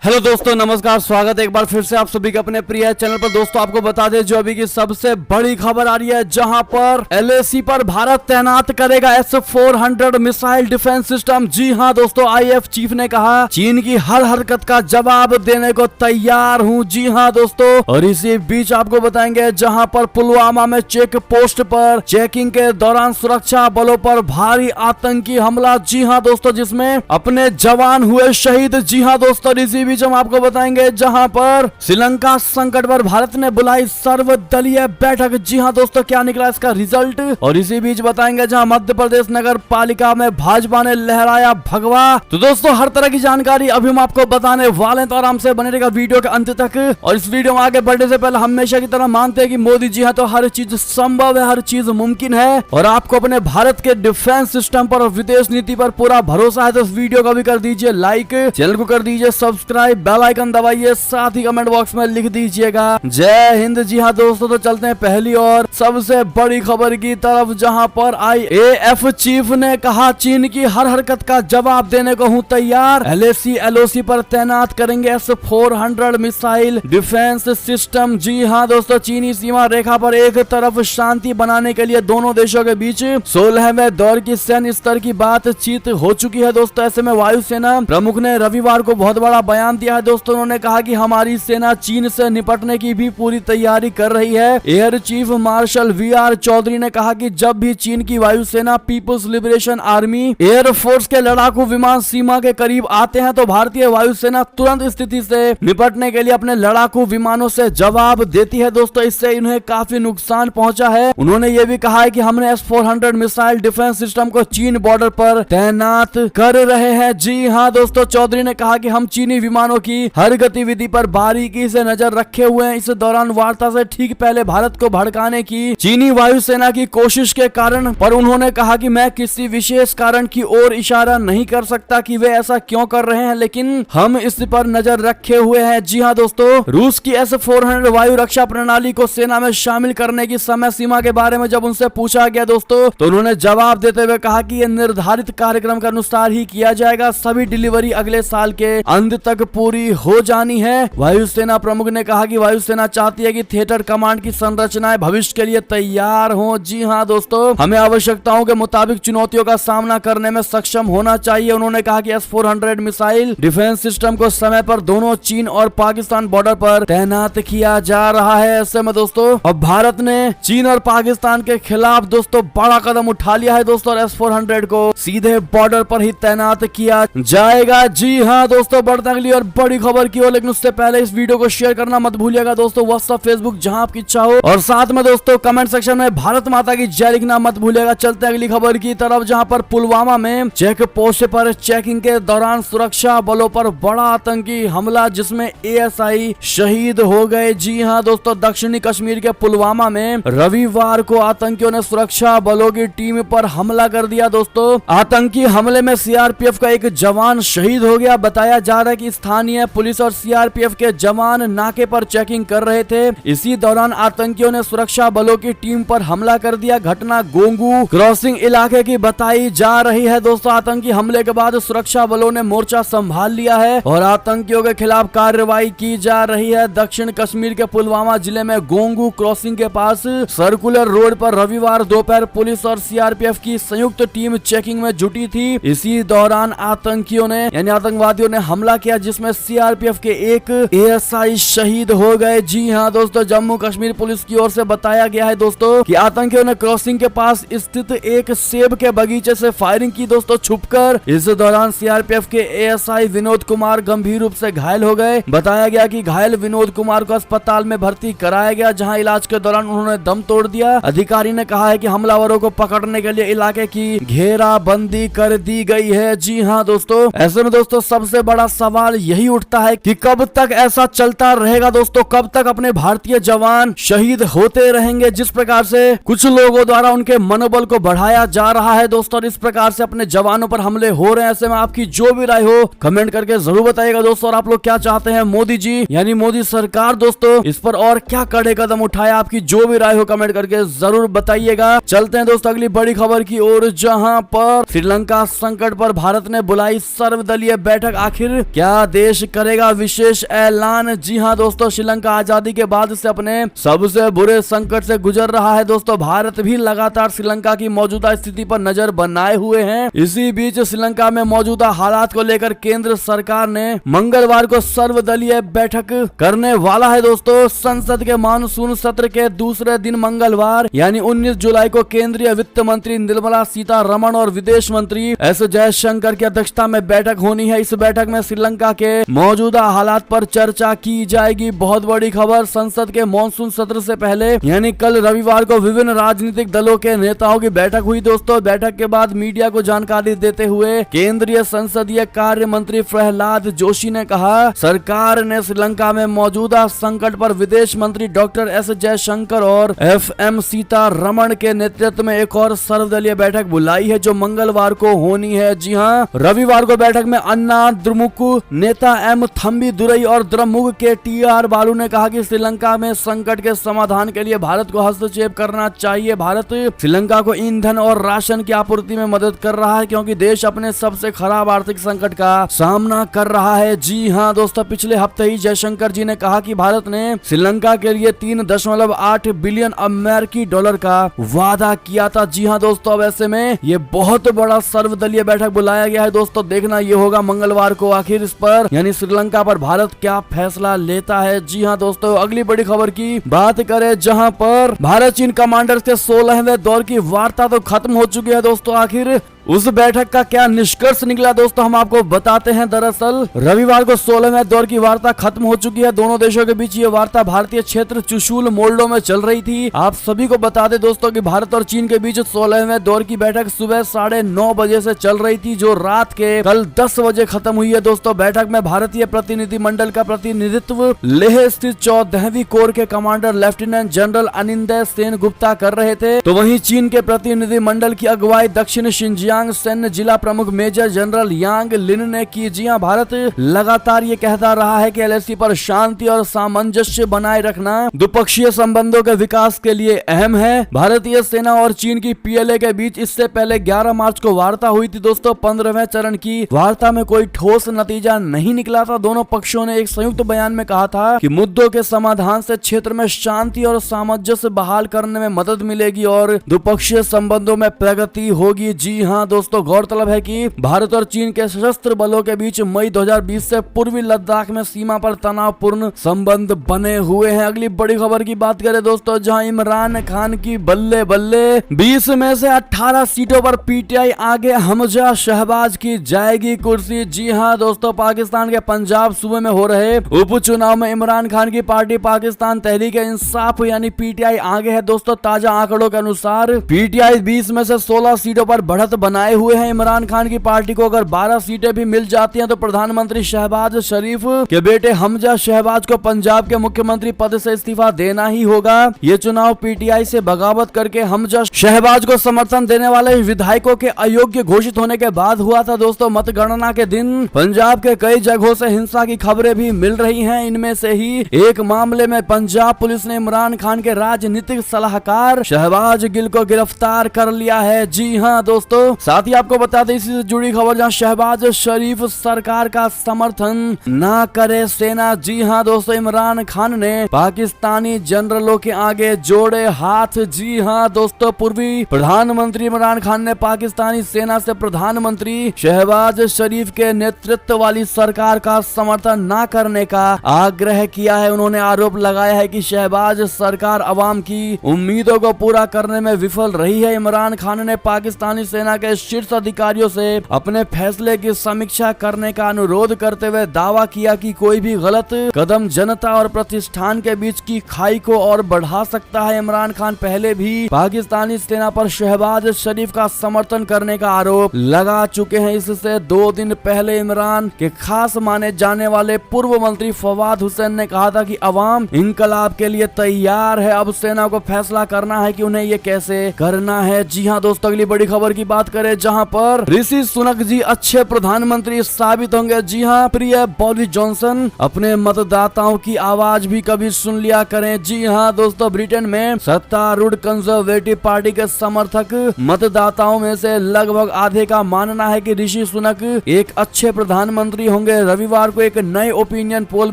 Hello दोस्तों, नमस्कार। स्वागत है एक बार फिर से आप सभी के अपने प्रिय चैनल पर। दोस्तों आपको बता दें जो अभी की सबसे बड़ी खबर आ रही है, जहां पर LAC पर भारत तैनात करेगा S-400 मिसाइल डिफेंस सिस्टम। जी हां दोस्तों, IAF चीफ ने कहा चीन की हर हरकत का जवाब देने को तैयार हूं। जी हां दोस्तों, और इसी बीच आपको बताएंगे जहां पर पुलवामा में चेक पोस्ट पर चेकिंग के दौरान सुरक्षा बलों पर भारी आतंकी हमला। जी हां दोस्तों, जिसमें अपने जवान हुए शहीद। जी हां दोस्तों, इसी बीच हम आपको बताएंगे जहां पर श्रीलंका संकट पर भारत ने बुलाई सर्वदलीय बैठक। जी हां दोस्तों, क्या निकला इसका रिजल्ट। और इसी बीच बताएंगे जहां मध्य प्रदेश नगर पालिका में भाजपा ने लहराया भगवा। तो दोस्तों हर तरह की जानकारी अभी हम आपको बताने वाले हैं, तो आराम से बने रहेगा वीडियो के अंत तक। और इस वीडियो में आगे बढ़ने से पहले हमेशा की तरह मानते हैं कि मोदी जी हैं तो हर चीज संभव है, हर चीज मुमकिन है। और आपको अपने भारत के डिफेंस सिस्टम पर और विदेश नीति पर पूरा भरोसा है तो इस वीडियो को भी कर दीजिए लाइक, चैनल को कर दीजिए सब्सक्राइब, बेल आइकन दबाइए, साथ ही कमेंट बॉक्स में लिख दीजिएगा जय हिंद। जी हाँ दोस्तों, तो चलते हैं पहली और सबसे बड़ी खबर की तरफ, जहां पर IAF चीफ ने कहा चीन की हर हरकत का जवाब देने को हूं तैयार। LAC LOC पर तैनात करेंगे S-400 मिसाइल डिफेंस सिस्टम। जी हाँ दोस्तों, चीनी सीमा रेखा पर एक तरफ शांति बनाने के लिए दोनों देशों के बीच 16वें दौर की सैन्य स्तर की बातचीत हो चुकी है। दोस्तों ऐसे में वायुसेना प्रमुख ने रविवार को बहुत बड़ा बयान दिया है। दोस्तों उन्होंने कहा कि हमारी सेना चीन से निपटने की भी पूरी तैयारी कर रही है। Air chief marshal VR Chaudhary ने कहा कि जब भी चीन की वायुसेना, people's liberation army, air force के लड़ाकू विमान सीमा के करीब आते हैं तो भारतीय वायुसेना तुरंत स्थिति से निपटने के लिए अपने लड़ाकू विमानों से जवाब देती है। दोस्तों इससे इन्हें काफी नुकसान पहुंचा है। उन्होंने ये भी कहा है कि हमने S-400 मिसाइल डिफेंस सिस्टम को चीन बॉर्डर पर तैनात कर रहे हैं। जी हाँ दोस्तों, चौधरी ने कहा कि हम चीनी विमानों की हर गतिविधि पर बारीकी से नजर रखे हुए हैं। इस दौरान वार्ता से ठीक पहले भारत को भड़काने की चीनी वायुसेना की कोशिश के कारण पर उन्होंने कहा कि मैं किसी विशेष कारण की ओर इशारा नहीं कर सकता कि वे ऐसा क्यों कर रहे हैं, लेकिन हम इस पर नजर रखे हुए हैं। जी हाँ दोस्तों, रूस की S-400 वायु रक्षा प्रणाली को सेना में शामिल करने की समय सीमा के बारे में जब उनसे पूछा गया दोस्तों, तो उन्होंने जवाब देते हुए कहा कि यह निर्धारित कार्यक्रम के अनुसार ही किया जाएगा। सभी डिलीवरी अगले साल के अंत तक पूरी हो जानी है। वायुसेना प्रमुख ने कहा कि वायुसेना चाहती है कि थिएटर कमांड की संरचनाएं भविष्य के लिए तैयार हों। जी हां दोस्तों, हमें आवश्यकताओं के मुताबिक चुनौतियों का सामना करने में सक्षम होना चाहिए। उन्होंने कहा कि S-400 मिसाइल डिफेंस सिस्टम को समय पर दोनों चीन और पाकिस्तान बॉर्डर पर तैनात किया जा रहा है। ऐसे में दोस्तों अब भारत ने चीन और पाकिस्तान के खिलाफ दोस्तों बड़ा कदम उठा लिया है दोस्तों, और S-400 को सीधे बॉर्डर पर ही तैनात किया जाएगा। जी हाँ दोस्तों, बढ़ते अगली और बड़ी खबर की ओर, लेकिन उससे पहले इस वीडियो को शेयर करना मत भूलिएगा दोस्तों, व्हाट्सएप, फेसबुक, जहां आपकी इच्छा हो। और साथ में दोस्तों कमेंट सेक्शन में भारत माता की जय लिखना मत भूलिएगा। चलते अगली खबर की तरफ, जहां पर पुलवामा में चेक पोस्ट पर चेकिंग के दौरान सुरक्षा बलों पर बड़ा आतंकी हमला, जिसमें ASI शहीद हो गए। जी हाँ दोस्तों, दक्षिणी कश्मीर के पुलवामा में रविवार को आतंकियों ने सुरक्षा बलों की टीम पर हमला कर दिया। दोस्तों आतंकी हमले में CRPF का एक जवान शहीद हो गया। बताया जा रहा है कि स्थानीय पुलिस और CRPF के जवान नाके पर चेकिंग कर रहे थे। इसी दौरान आतंकियों ने सुरक्षा बलों की टीम पर हमला कर दिया। घटना गोंगू क्रॉसिंग इलाके की बताई जा रही है। दोस्तों आतंकी हमले के बाद सुरक्षा बलों ने मोर्चा संभाल लिया है और आतंकियों के खिलाफ कार्रवाई की जा रही है। दक्षिण कश्मीर के पुलवामा जिले में गोंगू क्रॉसिंग के पास सर्कुलर रोड पर रविवार दोपहर पुलिस और CRPF की संयुक्त टीम चेकिंग में जुटी थी। इसी दौरान आतंकियों ने यानी आतंकवादियों ने हमला किया, जिसमें CRPF के एक ASI शहीद हो गए। जी हाँ दोस्तों, जम्मू कश्मीर पुलिस की ओर से बताया गया है दोस्तों कि आतंकियों ने क्रॉसिंग के पास स्थित एक सेब के बगीचे से फायरिंग की दोस्तों छुपकर। इस दौरान CRPF के ASI विनोद कुमार गंभीर रूप से घायल हो गए। बताया गया कि घायल विनोद कुमार को अस्पताल में भर्ती कराया गया, जहां इलाज के दौरान उन्होंने दम तोड़ दिया। अधिकारी ने कहा है कि हमलावरों को पकड़ने के लिए इलाके की घेराबंदी कर दी गई है। जी हाँ दोस्तों, ऐसे में दोस्तों सबसे बड़ा सवाल यही उठता है कि कब तक ऐसा चलता रहेगा दोस्तों, कब तक अपने भारतीय जवान शहीद होते रहेंगे। जिस प्रकार से कुछ लोगों द्वारा उनके मनोबल को बढ़ाया जा रहा है दोस्तों, और इस प्रकार से अपने जवानों पर हमले हो रहे हैं। ऐसे में आपकी जो भी राय हो कमेंट करके जरूर बताइएगा दोस्तों, और आप लोग क्या चाहते हैं मोदी जी यानी मोदी सरकार दोस्तों इस पर और क्या कड़े कदम उठाए। आपकी जो भी राय हो कमेंट करके जरूर बताइएगा। चलते हैं दोस्तों अगली बड़ी खबर की ओर, जहां पर श्रीलंका संकट पर भारत ने बुलाई सर्वदलीय बैठक। आखिर क्या देश करेगा विशेष ऐलान। जी हाँ दोस्तों, श्रीलंका आजादी के बाद से अपने सबसे बुरे संकट से गुजर रहा है दोस्तों। भारत भी लगातार श्रीलंका की मौजूदा स्थिति पर नजर बनाए हुए हैं। इसी बीच श्रीलंका में मौजूदा हालात को लेकर केंद्र सरकार ने मंगलवार को सर्वदलीय बैठक करने वाला है दोस्तों। संसद के मानसून सत्र के दूसरे दिन मंगलवार यानी 19 जुलाई को केंद्रीय वित्त मंत्री निर्मला सीतारमण और विदेश मंत्री एस जयशंकर की अध्यक्षता में बैठक होनी है। इस बैठक में श्रीलंका के मौजूदा हालात पर चर्चा की जाएगी। बहुत बड़ी खबर, संसद के मानसून सत्र से पहले यानी कल रविवार को विभिन्न राजनीतिक दलों के नेताओं की बैठक हुई दोस्तों। बैठक के बाद मीडिया को जानकारी देते हुए केंद्रीय संसदीय कार्य मंत्री प्रहलाद जोशी ने कहा, सरकार ने श्रीलंका में मौजूदा संकट पर विदेश मंत्री डॉक्टर एस जयशंकर और FM सीतारमण के नेतृत्व में एक और सर्वदलीय बैठक बुलाई है जो मंगलवार को होनी है। जी हाँ, रविवार को बैठक में अन्ना द्रमुक नेता M थम्बी दुरई और द्रमुक के TR बालू ने कहा कि श्रीलंका में संकट के समाधान के लिए भारत को हस्तक्षेप करना चाहिए। भारत श्रीलंका को ईंधन और राशन की आपूर्ति में मदद कर रहा है क्योंकि देश अपने सबसे खराब आर्थिक संकट का सामना कर रहा है। जी हाँ दोस्तों, पिछले हफ्ते ही जयशंकर जी ने कहा कि भारत ने श्रीलंका के लिए 3.8 बिलियन अमेरिकी डॉलर का वादा किया था। जी हाँ दोस्तों, अब ऐसे में ये बहुत बड़ा सर्वदलीय बैठक बुलाया गया है दोस्तों। देखना ये होगा मंगलवार को आखिर इस पर यानी श्रीलंका पर भारत क्या फैसला लेता है। जी हाँ दोस्तों, अगली बड़ी खबर की बात करें जहां पर भारत चीन कमांडर्स के 16वें दौर की वार्ता तो खत्म हो चुकी है दोस्तों। आखिर उस बैठक का क्या निष्कर्ष निकला दोस्तों, हम आपको बताते हैं। दरअसल रविवार को 16वें दौर की वार्ता खत्म हो चुकी है। दोनों देशों के बीच ये वार्ता भारतीय क्षेत्र चुशूल मोल्डो में चल रही थी। आप सभी को बता दें दोस्तों कि भारत और चीन के बीच 16वें दौर की बैठक सुबह 9:30 बजे से चल रही थी जो रात के कल 10 बजे खत्म हुई है दोस्तों। बैठक में भारतीय प्रतिनिधि मंडल का प्रतिनिधित्व लेह स्थित 14वीं कोर के commander lieutenant general Anindya Sen Gupta कर रहे थे, तो वहीं चीन के प्रतिनिधि मंडल की अगुवाई दक्षिण शिंजियांग सैन्य जिला प्रमुख मेजर जनरल यांग लिन ने की। जी हां, भारत लगातार ये कहता रहा है कि LAC पर शांति और सामंजस्य बनाए रखना द्विपक्षीय संबंधों के विकास के लिए अहम है। भारतीय सेना और चीन की PLA के बीच इससे पहले 11 मार्च को वार्ता हुई थी दोस्तों। 15वें चरण की वार्ता में कोई ठोस नतीजा नहीं निकला था। दोनों पक्षों ने एक संयुक्त बयान में कहा था कि मुद्दों के समाधान से क्षेत्र में शांति और सामंजस्य बहाल करने में मदद मिलेगी और द्विपक्षीय संबंधों में प्रगति होगी। जी हाँ दोस्तों, गौरतलब है कि भारत और चीन के सशस्त्र बलों के बीच मई 2020 से पूर्वी लद्दाख में सीमा पर तनावपूर्ण संबंध बने हुए हैं। अगली बड़ी खबर की बात करें दोस्तों, जहां इमरान खान की बल्ले बल्ले 20 में से 18 सीटों पर PTI आगे हमजा शहबाज की जाएगी कुर्सी। जी हां दोस्तों, पाकिस्तान के पंजाब सूबे में हो रहे उपचुनाव में इमरान खान की पार्टी पाकिस्तान तहरीक इंसाफ यानी PTI आगे है दोस्तों। ताजा आंकड़ों के अनुसार PTI 20 में से 16 सीटों पर बढ़त बनाए हुए हैं। इमरान खान की पार्टी को अगर 12 सीटें भी मिल जाती हैं तो प्रधानमंत्री शहबाज शरीफ के बेटे हमजा शहबाज को पंजाब के मुख्यमंत्री पद से इस्तीफा देना ही होगा। ये चुनाव PTI से बगावत करके हमजा शहबाज को समर्थन देने वाले विधायकों के अयोग्य घोषित होने के बाद हुआ था दोस्तों। मतगणना के दिन पंजाब के कई जगहों से हिंसा की खबरें भी मिल रही हैं। इनमें से ही एक मामले में पंजाब पुलिस ने इमरान खान के राजनीतिक सलाहकार शहबाज गिल को गिरफ्तार कर लिया है। जी हाँ दोस्तों, साथ ही आपको बता दें इसी से जुड़ी खबर, जहां शहबाज शरीफ सरकार का समर्थन ना करे सेना। जी हां दोस्तों, इमरान खान ने पाकिस्तानी जनरलों के आगे जोड़े हाथ। जी हां दोस्तों, पूर्वी प्रधानमंत्री इमरान खान ने पाकिस्तानी सेना से प्रधानमंत्री शहबाज शरीफ के नेतृत्व वाली सरकार का समर्थन ना करने का आग्रह किया है। उन्होंने आरोप लगाया है कि शहबाज सरकार अवाम की उम्मीदों को पूरा करने में विफल रही है। इमरान खान ने पाकिस्तानी सेना के शीर्ष अधिकारियों से अपने फैसले की समीक्षा करने का अनुरोध करते हुए दावा किया कि कोई भी गलत कदम जनता और प्रतिष्ठान के बीच की खाई को और बढ़ा सकता है। इमरान खान पहले भी पाकिस्तानी सेना पर शहबाज शरीफ का समर्थन करने का आरोप लगा चुके हैं। इससे 2 दिन पहले इमरान के खास माने जाने वाले पूर्व मंत्री फवाद हुसैन ने कहा था कि अवाम इंकलाब के लिए तैयार है, अब सेना को फैसला करना है कि उन्हें ये कैसे करना है। जी हाँ दोस्तों, अगली बड़ी खबर की बात करें करें, जहां पर ऋषि सुनक जी अच्छे प्रधानमंत्री साबित होंगे। जी हां प्रिय बोरिस जॉनसन, अपने मतदाताओं की आवाज भी कभी सुन लिया करें। जी हां दोस्तों, ब्रिटेन में सत्तारूढ़ कंजर्वेटिव पार्टी के समर्थक मतदाताओं में से लगभग आधे का मानना है कि ऋषि सुनक एक अच्छे प्रधानमंत्री होंगे। रविवार को एक नए ओपिनियन पोल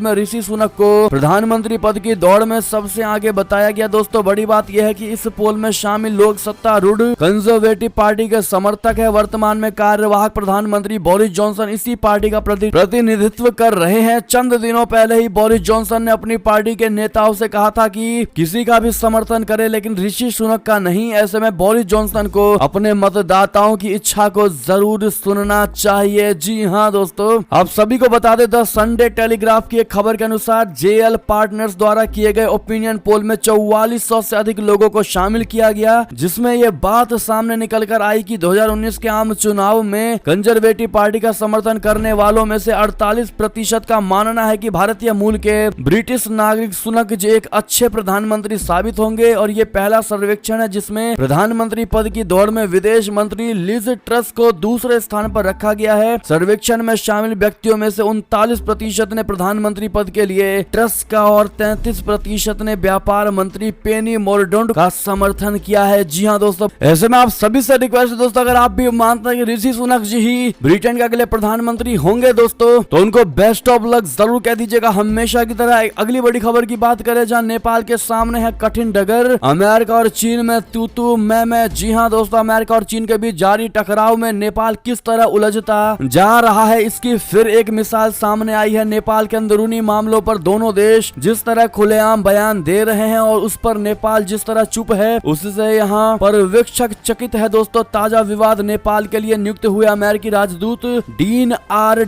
में ऋषि सुनक को प्रधानमंत्री पद की दौड़ में सबसे आगे बताया गया। दोस्तों बड़ी बात यह है कि इस पोल में शामिल लोग सत्तारूढ़ कंजर्वेटिव पार्टी के समर्थक है। वर्तमान में कार्यवाहक प्रधानमंत्री बोरिस जॉनसन इसी पार्टी का प्रतिनिधित्व कर रहे हैं। चंद दिनों पहले ही बोरिस जॉनसन ने अपनी पार्टी के नेताओं से कहा था कि किसी का भी समर्थन करे लेकिन ऋषि सुनक का नहीं। ऐसे में बोरिस जॉनसन को अपने मतदाताओं की इच्छा को जरूर सुनना चाहिए। जी हां दोस्तों, आप सभी को बता दें द संडे टेलीग्राफ की एक खबर के अनुसार जेएल पार्टनर्स द्वारा किए गए ओपिनियन पोल में 4400 से अधिक लोगों को शामिल किया गया, जिसमें यह बात सामने निकलकर आई कि 2019 के आम चुनाव में कंजर्वेटिव पार्टी का समर्थन करने वालों में से 48% का मानना है कि भारतीय मूल के ब्रिटिश नागरिक सुनक जी एक अच्छे प्रधानमंत्री साबित होंगे। और ये पहला सर्वेक्षण है जिसमें प्रधानमंत्री पद की दौड़ में विदेश मंत्री लिज ट्रस को दूसरे स्थान पर रखा गया है। सर्वेक्षण में शामिल व्यक्तियों में से 39% ने प्रधानमंत्री पद के लिए ट्रस का और 33% ने व्यापार मंत्री पेनी मोरडोंड का समर्थन किया है। जी हाँ दोस्तों, ऐसे में आप सभी से रिक्वेस्ट है दोस्तों, अगर आप भी मानते हैं कि ऋषि सुनक जी ही ब्रिटेन के अगले प्रधानमंत्री होंगे दोस्तों, तो उनको बेस्ट ऑफ लक जरूर कह दीजिएगा। हमेशा की तरह अगली बड़ी खबर की बात करें, जहां नेपाल के सामने है कठिन डगर, अमेरिका और चीन में तू मैं। जी हाँ दोस्तों, अमेरिका और चीन के बीच जारी टकराव में नेपाल किस तरह उलझता जा रहा है, इसकी फिर एक मिसाल सामने आई है। नेपाल के अंदरूनी मामलों पर दोनों देश जिस तरह खुलेआम बयान दे रहे हैं और उस पर नेपाल जिस तरह चुप है, उससे यहाँ पर वीक्षक चकित है दोस्तों। ताजा विवाद नेपाल के लिए नियुक्त हुए अमेरिकी राजदूत डीन आर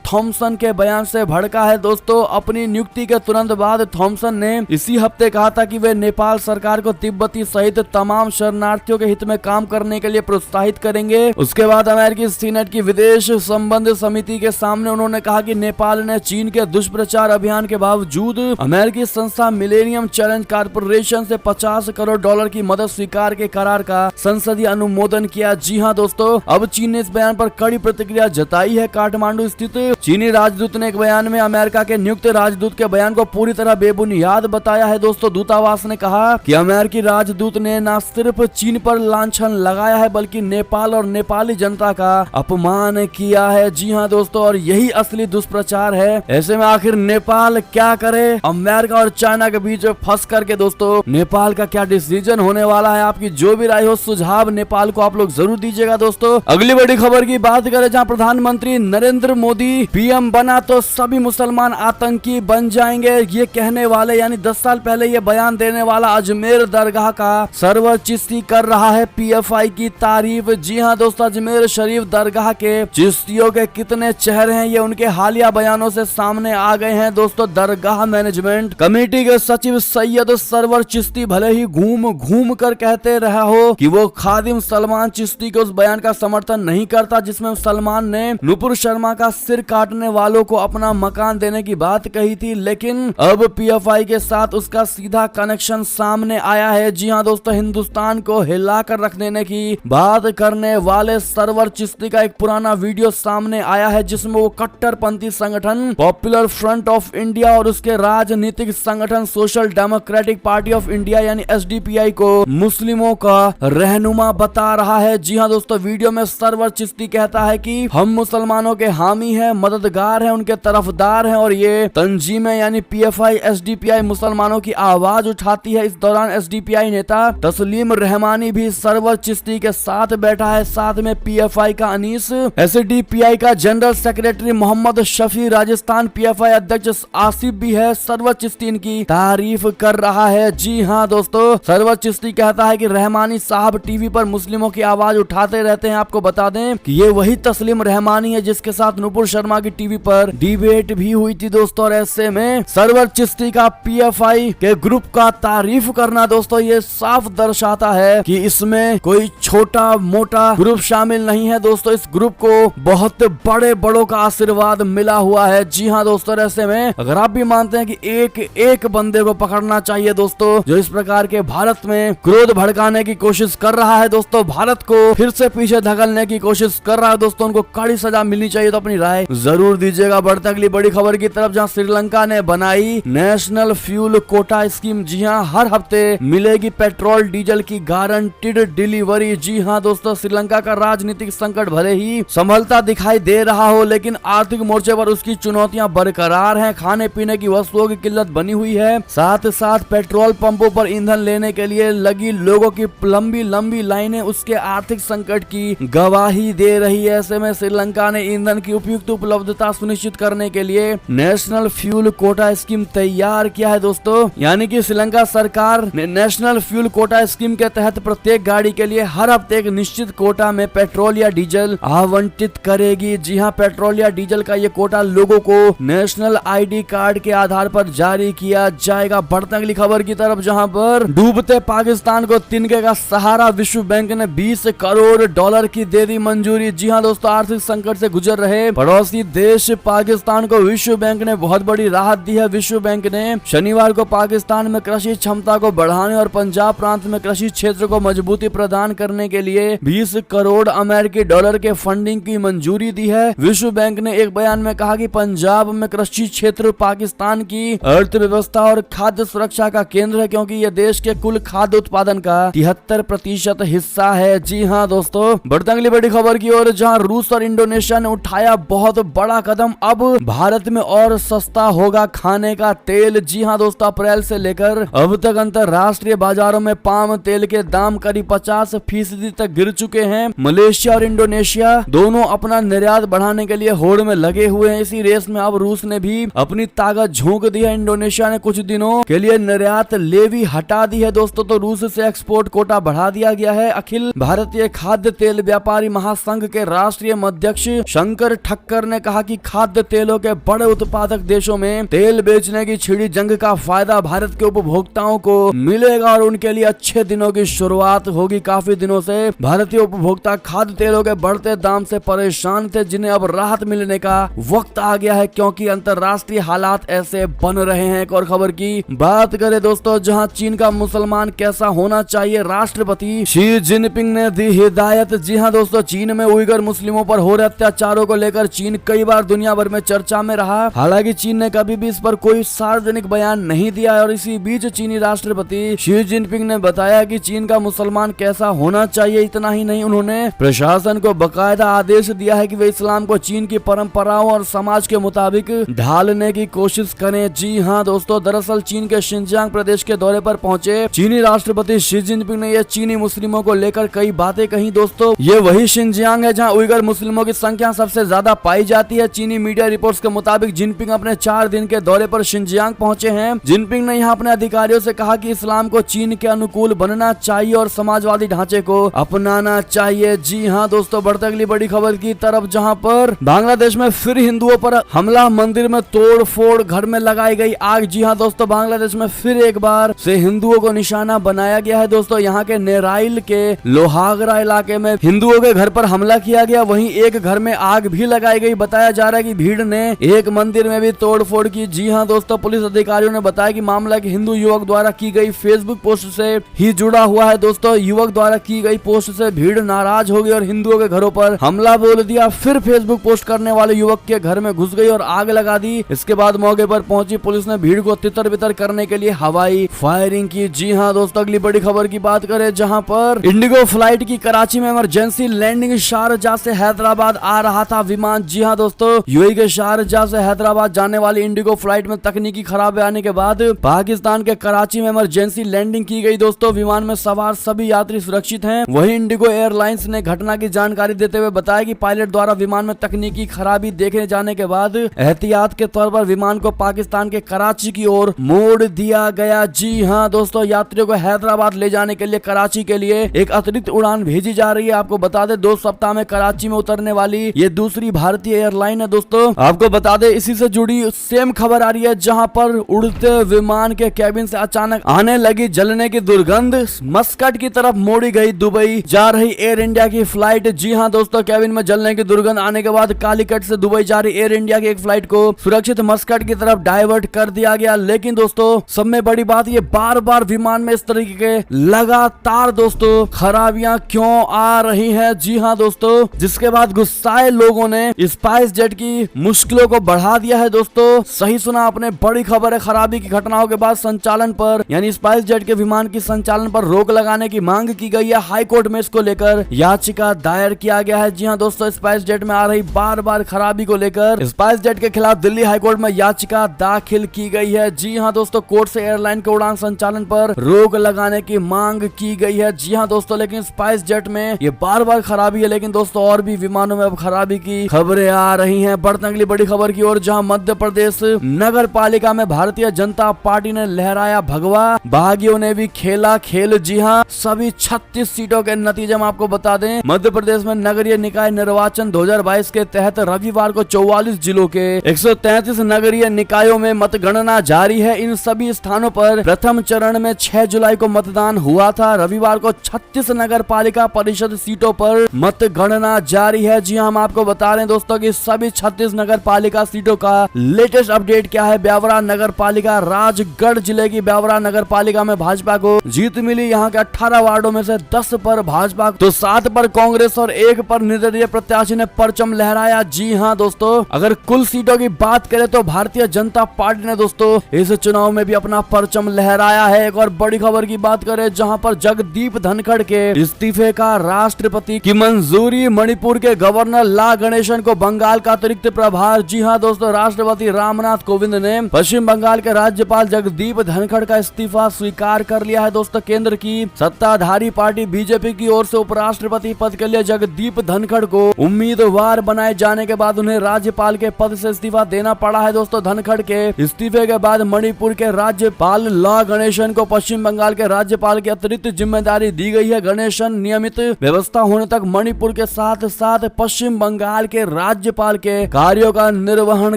थॉमसन के बयान से भड़का है दोस्तों। अपनी नियुक्ति के तुरंत बाद थॉमसन ने इसी हफ्ते कहा था कि वे नेपाल सरकार को तिब्बती सहित तमाम शरणार्थियों के हित में काम करने के लिए प्रोत्साहित करेंगे। उसके बाद अमेरिकी सीनेट की विदेश संबंध समिति के सामने उन्होंने कहा कि नेपाल ने चीन के दुष्प्रचार अभियान के बावजूद अमेरिकी संस्था मिलेनियम चैलेंज कॉर्पोरेशन से $50 करोड़ की मदद स्वीकार के करार का संसदीय अनुमोदन किया। जी हाँ दोस्तों, अब चीन ने इस बयान पर कड़ी प्रतिक्रिया जताई है। काठमांडू स्थित चीनी राजदूत ने एक बयान में अमेरिका के नियुक्त राजदूत के बयान को पूरी तरह बेबुनियाद बताया है दोस्तों। दूतावास ने कहा कि अमेरिकी राजदूत ने न सिर्फ चीन पर लांछन लगाया है बल्कि नेपाल और नेपाली जनता का अपमान किया है। जी हाँ दोस्तों, और यही असली दुष्प्रचार है। ऐसे में आखिर नेपाल क्या करे? अमेरिका और चाइना के बीच फंस करके दोस्तों नेपाल का क्या डिसीजन होने वाला है? आपकी जो भी राय हो, सुझाव नेपाल को आप लोग जरूर दीजिएगा दोस्तों। अगली बड़ी खबर की बात करें, जहां प्रधानमंत्री नरेंद्र मोदी पीएम बना तो सभी मुसलमान आतंकी बन जाएंगे, ये कहने वाले यानी 10 साल पहले ये बयान देने वाला अजमेर दरगाह का सरवर चिश्ती कर रहा है पीएफआई की तारीफ। जी हाँ दोस्तों, अजमेर शरीफ दरगाह के चिश्तियों के कितने चेहरे हैं, ये उनके हालिया बयानों से सामने आ गए हैं दोस्तों। दरगाह मैनेजमेंट कमेटी के सचिव सैयद सरवर चिश्ती भले ही घूम घूम कर कहते रहा हो कि वो खादिम सलमान चिश्ती के उस बयान का समर्थन नहीं करता जिसमें सलमान ने नुपुर शर्मा का सिर काटने वालों को अपना मकान देने की बात कही थी, लेकिन अब पीएफआई के साथ उसका सीधा कनेक्शन सामने आया है। जी हाँ दोस्तों, हिंदुस्तान को हिलाकर रख देने की बात करने वाले सरवर चिश्ती का एक पुराना वीडियो सामने आया है जिसमें वो कट्टरपंथी संगठन पॉपुलर फ्रंट ऑफ इंडिया और उसके राजनीतिक संगठन social democratic party of India यानी एसडीपीआई को मुस्लिमों का रहनुमा बता रहा है। जी हाँ दोस्तों, वीडियो में सरवर चिश्ती कहता है कि हम मुसलमानों के हामी हैं, मददगार हैं, उनके तरफदार हैं और ये तंजीमें यानी पीएफआई एसडीपीआई मुसलमानों की आवाज उठाती है। इस दौरान एसडीपीआई नेता तस्लीम रहमानी भी सरवर चिश्ती के साथ बैठा है। साथ में पीएफआई का अनीस, एसडीपीआई का general secretary Mohammed Shafi, Rajasthan PFI अध्यक्ष आसिफ भी है। सरवर चिश्ती इनकी तारीफ कर रहा है। जी हाँ दोस्तों, सरवर चिश्ती कहता है कि रहमानी साहब टीवी पर मुस्लिमों की आवाज उठाते रहते हैं। आपको बता दें कि ये वही तस्लीम रहमानी है जिसके साथ नुपुर शर्मा की टीवी पर डिबेट भी हुई थी दोस्तों। और ऐसे में सरवर चिश्ती का पीएफआई के ग्रुप का तारीफ करना दोस्तों ये साफ दर्शाता है कि इसमें कोई छोटा मोटा ग्रुप शामिल नहीं है दोस्तों। इस ग्रुप को बहुत बड़े बड़ों का आशीर्वाद मिला हुआ है। जी हाँ दोस्तों, ऐसे में अगर आप भी मानते हैं कि एक एक बंदे को पकड़ना चाहिए दोस्तों जो इस प्रकार के भारत में क्रोध भड़काने की कोशिश कर रहा है दोस्तों, भारत को को फिर से पीछे धकेलने की कोशिश कर रहा है दोस्तों, उनको कड़ी सजा मिलनी चाहिए। तो अपनी राय जरूर दीजिएगा। बढ़ते अगली बड़ी खबर की तरफ, जहां श्रीलंका ने बनाई नेशनल फ्यूल कोटा स्कीम। जी हां, हर हफ्ते मिलेगी पेट्रोल डीजल की गारंटीड डिलीवरी। जी हां दोस्तों, श्रीलंका का राजनीतिक संकट भले ही संभलता दिखाई दे रहा हो, लेकिन आर्थिक मोर्चे पर उसकी चुनौतियां बरकरार हैं। खाने पीने की वस्तुओं की किल्लत बनी हुई है, साथ साथ पेट्रोल पंपों पर ईंधन लेने के लिए लगी लोगों की लंबी लंबी लाइनें उसके आर्थिक संकट की गवाही दे रही है। ऐसे में श्रीलंका ने ईंधन की उपयुक्त उपलब्धता सुनिश्चित करने के लिए नेशनल फ्यूल कोटा स्कीम तैयार किया है दोस्तों। यानी कि श्रीलंका सरकार ने नेशनल फ्यूल कोटा स्कीम के तहत प्रत्येक गाड़ी के लिए हर हफ्ते एक निश्चित कोटा में पेट्रोल या डीजल आवंटित करेगी। जी हां, पेट्रोल या डीजल का ये कोटा लोगों को नेशनल आईडी कार्ड के आधार पर जारी किया जाएगा। बढ़ते अगली खबर की तरफ, जहां पर डूबते पाकिस्तान को तिनके का सहारा, विश्व बैंक ने 20 करोड़ डॉलर की दे दी मंजूरी। जी हां दोस्तों, आर्थिक संकट से गुजर रहे पड़ोसी देश पाकिस्तान को विश्व बैंक ने बहुत बड़ी राहत दी है। विश्व बैंक ने शनिवार को पाकिस्तान में कृषि क्षमता को बढ़ाने और पंजाब प्रांत में कृषि क्षेत्र को मजबूती प्रदान करने के लिए 20 करोड़ अमेरिकी डॉलर के फंडिंग की मंजूरी दी है। विश्व बैंक ने एक बयान में कहा कि पंजाब में कृषि क्षेत्र पाकिस्तान की अर्थव्यवस्था और खाद्य सुरक्षा का केंद्र है, क्योंकि यह देश के कुल खाद्य उत्पादन का 73% हिस्सा है। जी हां दोस्तों, बढ़ते अगली बड़ी खबर की ओर, जहां रूस और इंडोनेशिया ने उठाया बहुत बड़ा कदम। अब भारत में और सस्ता होगा खाने का तेल। जी हां दोस्तों, अप्रैल से लेकर अब तक अंतरराष्ट्रीय बाजारों में पाम तेल के दाम करीब 50% तक गिर चुके हैं। मलेशिया और इंडोनेशिया दोनों अपना निर्यात बढ़ाने के लिए होड़ में लगे हुए हैं। इसी रेस में अब रूस ने भी अपनी ताकत झोंक दी है। इंडोनेशिया ने कुछ दिनों के लिए निर्यात लेवी हटा दी है दोस्तों, तो रूस से एक्सपोर्ट कोटा बढ़ा दिया गया है। अखिल भारतीय खाद्य तेल व्यापारी महासंघ के राष्ट्रीय अध्यक्ष शंकर ठक्कर ने कहा कि खाद्य तेलों के बड़े उत्पादक देशों में तेल बेचने की छिड़ी जंग का फायदा भारत के उपभोक्ताओं को मिलेगा और उनके लिए अच्छे दिनों की शुरुआत होगी। काफी दिनों से भारतीय उपभोक्ता खाद्य तेलों के बढ़ते दाम से परेशान थे, जिन्हें अब राहत मिलने का वक्त आ गया है, क्योंकि अंतरराष्ट्रीय हालात ऐसे बन रहे हैं। एक और खबर की बात करें दोस्तों, जहां चीन का मुसलमान कैसा होना चाहिए, राष्ट्रपति शी जिनपिंग ने दी हिदायत। जी हां दोस्तों, चीन में उइगर मुस्लिमों पर हो रहे अत्याचारों को लेकर चीन कई बार दुनिया भर में चर्चा में रहा। हालांकि चीन ने कभी भी इस पर कोई सार्वजनिक बयान नहीं दिया है। और इसी बीच चीनी राष्ट्रपति शी जिनपिंग ने बताया कि चीन का मुसलमान कैसा होना चाहिए। इतना ही नहीं, उन्होंने प्रशासन को बकायदा आदेश दिया है कि वे इस्लाम को चीन की परंपराओं और समाज के मुताबिक ढालने की कोशिश करें। जी हां दोस्तों, दरअसल चीन के शिनजियांग प्रदेश के दौरे पर पहुंचे चीनी राष्ट्रपति शी जिनपिंग ने ये चीनी मुस्लिमों को लेकर कई बातें कही। दोस्तों, ये वही शिनजियांग है जहां उइगर मुस्लिमों की संख्या सबसे ज्यादा पाई जाती है। चीनी मीडिया रिपोर्ट्स के मुताबिक जिनपिंग अपने 4 दिन के दौरे पर शिनजियांग पहुंचे हैं। जिनपिंग ने यहां अपने अधिकारियों से कहा कि इस्लाम को चीन के अनुकूल बनना चाहिए और समाजवादी ढांचे को अपनाना चाहिए। जी हां दोस्तों, बढ़ते अगली बड़ी खबर की तरफ, जहां पर बांग्लादेश में फिर हिंदुओं पर हमला, मंदिर में तोड़ फोड़, घर में लगाई गई आग। जी हां दोस्तों, बांग्लादेश में फिर एक बार से हिंदुओं को निशाना बनाया गया है। दोस्तों, यहाँ के नेराइल के लोहागरा इलाके में हिंदुओं के घर पर हमला किया गया, वहीं एक घर में आग भी लगाई गई। बताया जा रहा है कि भीड़ ने एक मंदिर में भी तोड़फोड़ की। जी हां दोस्तों, पुलिस अधिकारियों ने बताया कि मामला एक हिंदू युवक द्वारा की गई फेसबुक पोस्ट से ही जुड़ा हुआ है। दोस्तों, युवक द्वारा की गई पोस्ट से भीड़ नाराज हो गई और हिंदुओं के घरों पर हमला बोल दिया। फिर फेसबुक पोस्ट करने वाले युवक के घर में घुस गई और आग लगा दी। इसके बाद मौके पर पहुंची पुलिस ने भीड़ को तितर बितर करने के लिए हवाई फायरिंग की। जी हां दोस्तों, अगली बड़ी खबर की बात करें, जहां पर इंडिगो फ्लाइट की कराची में इमरजेंसी लैंडिंग, शारजाह से हैदराबाद आ रहा था विमान। जी हां दोस्तों, यूएई के शारजाह से हैदराबाद जाने वाली इंडिगो फ्लाइट में तकनीकी खराबी आने के बाद पाकिस्तान के कराची में इमरजेंसी लैंडिंग की गई। दोस्तों, विमान में सवार सभी यात्री सुरक्षित हैं। वहीं इंडिगो एयरलाइंस ने घटना की जानकारी देते हुए बताया कि पायलट द्वारा विमान में तकनीकी खराबी देखे जाने के बाद एहतियात के तौर पर विमान को पाकिस्तान के कराची की ओर मोड़ दिया गया। जी हां दोस्तों, यात्रियों को हैदराबाद ले जाने के लिए कराची के लिए एक अतिरिक्त उड़ान भेजी जा रही है। आपको बता दें, 2 सप्ताह में कराची में उतरने वाली ये दूसरी भारतीय एयरलाइन है। दोस्तों, आपको बता दें, इसी से जुड़ी सेम खबर आ रही है, जहां पर उड़ते विमान के कैबिन से अचानक आने लगी जलने की दुर्गंध। मस्कट की तरफ मोड़ी गई दुबई जा रही एयर इंडिया की फ्लाइट। जी हां दोस्तों, कैबिन में जलने की दुर्गंध आने के बाद कालीकट से दुबई जा रही एयर इंडिया की एक फ्लाइट को सुरक्षित मस्कट की तरफ डाइवर्ट कर दिया गया। लेकिन दोस्तों, सब में बड़ी बात, ये बार बार विमान में इस तरीके के लगातार दोस्तों खराबियां क्यों क्यों आ रही है। जी हाँ दोस्तों, जिसके बाद गुस्साए लोगों ने स्पाइस जेट की मुश्किलों को बढ़ा दिया है। दोस्तों सही सुना आपने, बड़ी खबर है। खराबी की घटनाओं के बाद संचालन पर यानी स्पाइस जेट के विमान की संचालन पर रोक लगाने की मांग की गई है। हाई कोर्ट में इसको लेकर याचिका दायर किया गया है। जी हाँ दोस्तों, स्पाइस जेट में आ रही बार बार खराबी को लेकर स्पाइस जेट के खिलाफ दिल्ली हाई कोर्ट में याचिका दाखिल की गई है। जी हाँ दोस्तों, कोर्ट से एयरलाइन के उड़ान संचालन पर रोक लगाने की मांग की गई है। जी हाँ दोस्तों, लेकिन स्पाइस जेट में ये बार बार खराबी है, लेकिन दोस्तों और भी विमानों में अब खराबी की खबरें आ रही हैं। बढ़ते अगली बड़ी खबर की ओर, जहां मध्य प्रदेश नगर पालिका में भारतीय जनता पार्टी ने लहराया भगवा, बागियों ने भी खेला खेल। जी हाँ, सभी 36 सीटों के नतीजे हम आपको बता दें। मध्य प्रदेश में नगरीय निकाय निर्वाचन 2022 के तहत रविवार को 44 जिलों के 133 नगरीय निकायों में मतगणना जारी है। इन सभी स्थानों पर प्रथम चरण में 6 जुलाई को मतदान हुआ था। रविवार को 36 नगर पालिका परिषद सीटों पर मतगणना जारी है। जी हम आपको बता रहे हैं दोस्तों कि सभी 36 नगर पालिका सीटों का लेटेस्ट अपडेट क्या है। ब्यावरा नगर पालिका, राजगढ़ जिले की ब्यावरा नगर पालिका में भाजपा को जीत मिली। यहाँ के 18 वार्डों में से 10 पर भाजपा तो 7 पर कांग्रेस और 1 पर निर्दलीय प्रत्याशी ने परचम लहराया। जी हाँ दोस्तों, अगर कुल सीटों की बात करें तो भारतीय जनता पार्टी ने दोस्तों इस चुनाव में भी अपना परचम लहराया है। एक और बड़ी खबर की बात करें, जहां पर जगदीप धनखड़ के इस्तीफे का राष्ट्रपति की मंजूरी। मणिपुर के गवर्नर ला गणेशन को बंगाल का अतिरिक्त प्रभार। जी हाँ दोस्तों, राष्ट्रपति रामनाथ कोविंद ने पश्चिम बंगाल के राज्यपाल जगदीप धनखड़ का इस्तीफा स्वीकार कर लिया है। दोस्तों केंद्र की सत्ताधारी पार्टी बीजेपी की ओर से उपराष्ट्रपति पद के लिए जगदीप धनखड़ को उम्मीदवार बनाए जाने के बाद उन्हें राज्यपाल के पद से इस्तीफा देना पड़ा है। दोस्तों धनखड़ के इस्तीफे के बाद मणिपुर के राज्यपाल ला गणेशन को पश्चिम बंगाल के राज्यपाल की अतिरिक्त जिम्मेदारी दी गई है। गणेशन नियमित व्यवस्था होने तक मणिपुर के साथ साथ पश्चिम बंगाल के राज्यपाल के कार्यों का निर्वहन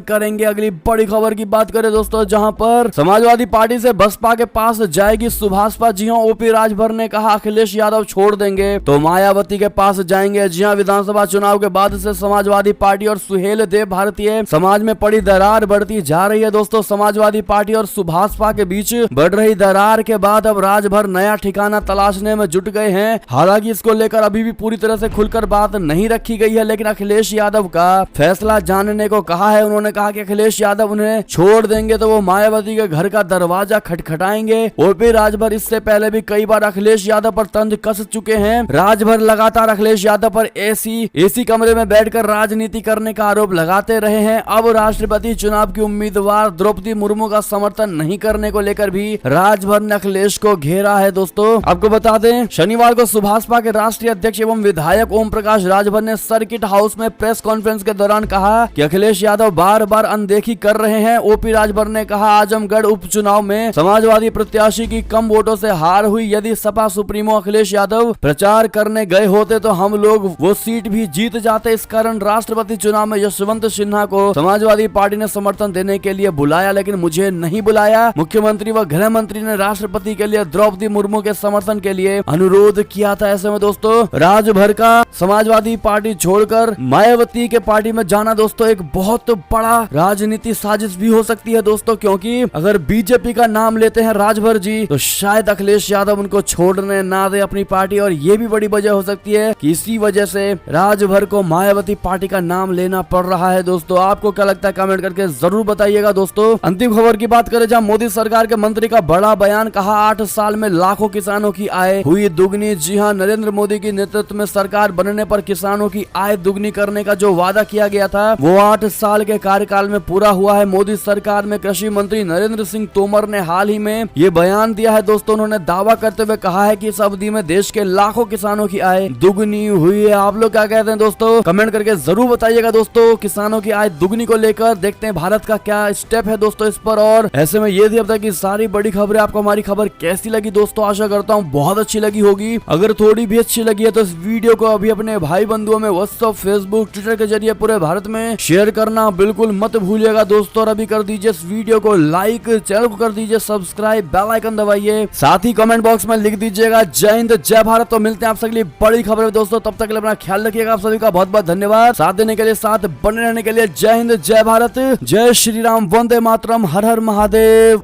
करेंगे। अगली बड़ी खबर की बात करें दोस्तों, जहां पर समाजवादी पार्टी से बसपा के पास जाएगी सुभाषपा। जी हाँ, ओपी राजभर ने कहा अखिलेश यादव छोड़ देंगे तो मायावती के पास जाएंगे। जी हाँ, विधानसभा चुनाव के बाद से समाजवादी पार्टी और सुहेल देव भारतीय समाज में पड़ी दरार बढ़ती जा रही है। दोस्तों समाजवादी पार्टी और सुभाषपा के बीच बढ़ रही दरार के बाद अब राजभर नया ठिकाना तलाशने में जुट गए हैं। हालांकि इसको लेकर अभी भी पूरी तरह से खुलकर बात नहीं रखी गई है, लेकिन अखिलेश यादव का फैसला जानने को कहा है। उन्होंने कहा कि अखिलेश यादव उन्हें छोड़ देंगे तो वो मायावती के घर का दरवाजा खटखटाएंगे। ओपी राजभर इससे पहले भी कई बार अखिलेश यादव पर तंज कस चुके हैं। राजभर लगातार अखिलेश यादव पर एसी कमरे में बैठकर राजनीति करने का आरोप लगाते रहे हैं। अब राष्ट्रपति चुनाव की उम्मीदवार द्रौपदी मुर्मू का समर्थन नहीं करने को लेकर भी राजभर ने अखिलेश को घेरा है। दोस्तों आपको बता दें, शनिवार को सुभाषपा के राष्ट्रीय अध्यक्ष एवं विधायक ओम प्रकाश राजभर ने सर्किट हाउस में प्रेस कॉन्फ्रेंस के दौरान कहा कि अखिलेश यादव बार बार अनदेखी कर रहे हैं। ओपी राजभर ने कहा आजमगढ़ उपचुनाव में समाजवादी प्रत्याशी की कम वोटों से हार हुई। यदि सपा सुप्रीमो अखिलेश यादव प्रचार करने गए होते तो हम लोग वो सीट भी जीत जाते। इस कारण राष्ट्रपति चुनाव में यशवंत सिन्हा को समाजवादी पार्टी ने समर्थन देने के लिए बुलाया, लेकिन मुझे नहीं बुलाया। मुख्यमंत्री व गृह मंत्री ने राष्ट्रपति के लिए द्रौपदी मुर्मू के समर्थन के लिए अनुरोध किया था। ऐसे में दोस्तों राजभर का समाजवादी पार्टी छोड़कर मायावती के पार्टी में जाना दोस्तों एक बहुत बड़ा राजनीति साजिश भी हो सकती है दोस्तों, क्योंकि अगर बीजेपी का नाम लेते हैं राजभर जी तो शायद अखिलेश यादव उनको छोड़ने ना दे अपनी पार्टी, और ये भी बड़ी वजह हो सकती है कि इसी वजह से राजभर को मायावती पार्टी का नाम लेना पड़ रहा है। दोस्तों आपको क्या लगता है कमेंट करके जरूर बताइएगा। दोस्तों अंतिम खबर की बात करें, जहां मोदी सरकार के मंत्री का बड़ा बयान, कहा 8 साल में लाखों किसानों की आय हुई दुगनी। जी हां, नरेंद्र मोदी की नेतृत्व में सरकार बनने पर किसानों की आय दुगनी करने का जो वादा किया गया था वो 8 साल के कार्यकाल में पूरा हुआ है। मोदी सरकार में कृषि मंत्री नरेंद्र सिंह तोमर ने हाल ही में ये बयान दिया है। दोस्तों उन्होंने दावा करते हुए कहा है कि इस अवधि में देश के लाखों किसानों की आय दुगनी हुई है। आप लोग क्या कहते हैं दोस्तों, कमेंट करके जरूर बताइएगा। दोस्तों किसानों की आय दुगनी को लेकर देखते हैं भारत का क्या स्टेप है दोस्तों इस पर। और ऐसे में ये थी अब तक की सारी बड़ी खबरें। आपको हमारी खबर कैसी लगी दोस्तों, आशा करता हूँ बहुत अच्छी लगी होगी। अगर थोड़ी भी अच्छी लगी है तो इस वीडियो को अभी अपने भाई बंधुओं में व्हाट्सएप, फेसबुक, ट्विटर के जरिए पूरे भारत में शेयर करना बिल्कुल मत भूलिएगा दोस्तों। और अभी कर दीजिए इस वीडियो को लाइक, चैनल को कर दीजिए सब्सक्राइब, बेल आइकन दबाइए, साथ ही कमेंट बॉक्स में लिख दीजिएगा जय हिंद जय भारत। तो मिलते हैं आप सभी बड़ी खबर दोस्तों, तब तक के लिए अपना ख्याल रखिएगा। आप सभी का बहुत बहुत धन्यवाद साथ देने के लिए, साथ बने रहने के लिए। जय हिंद जय भारत, जय श्री राम, वंदे मातरम, हर हर महादेव।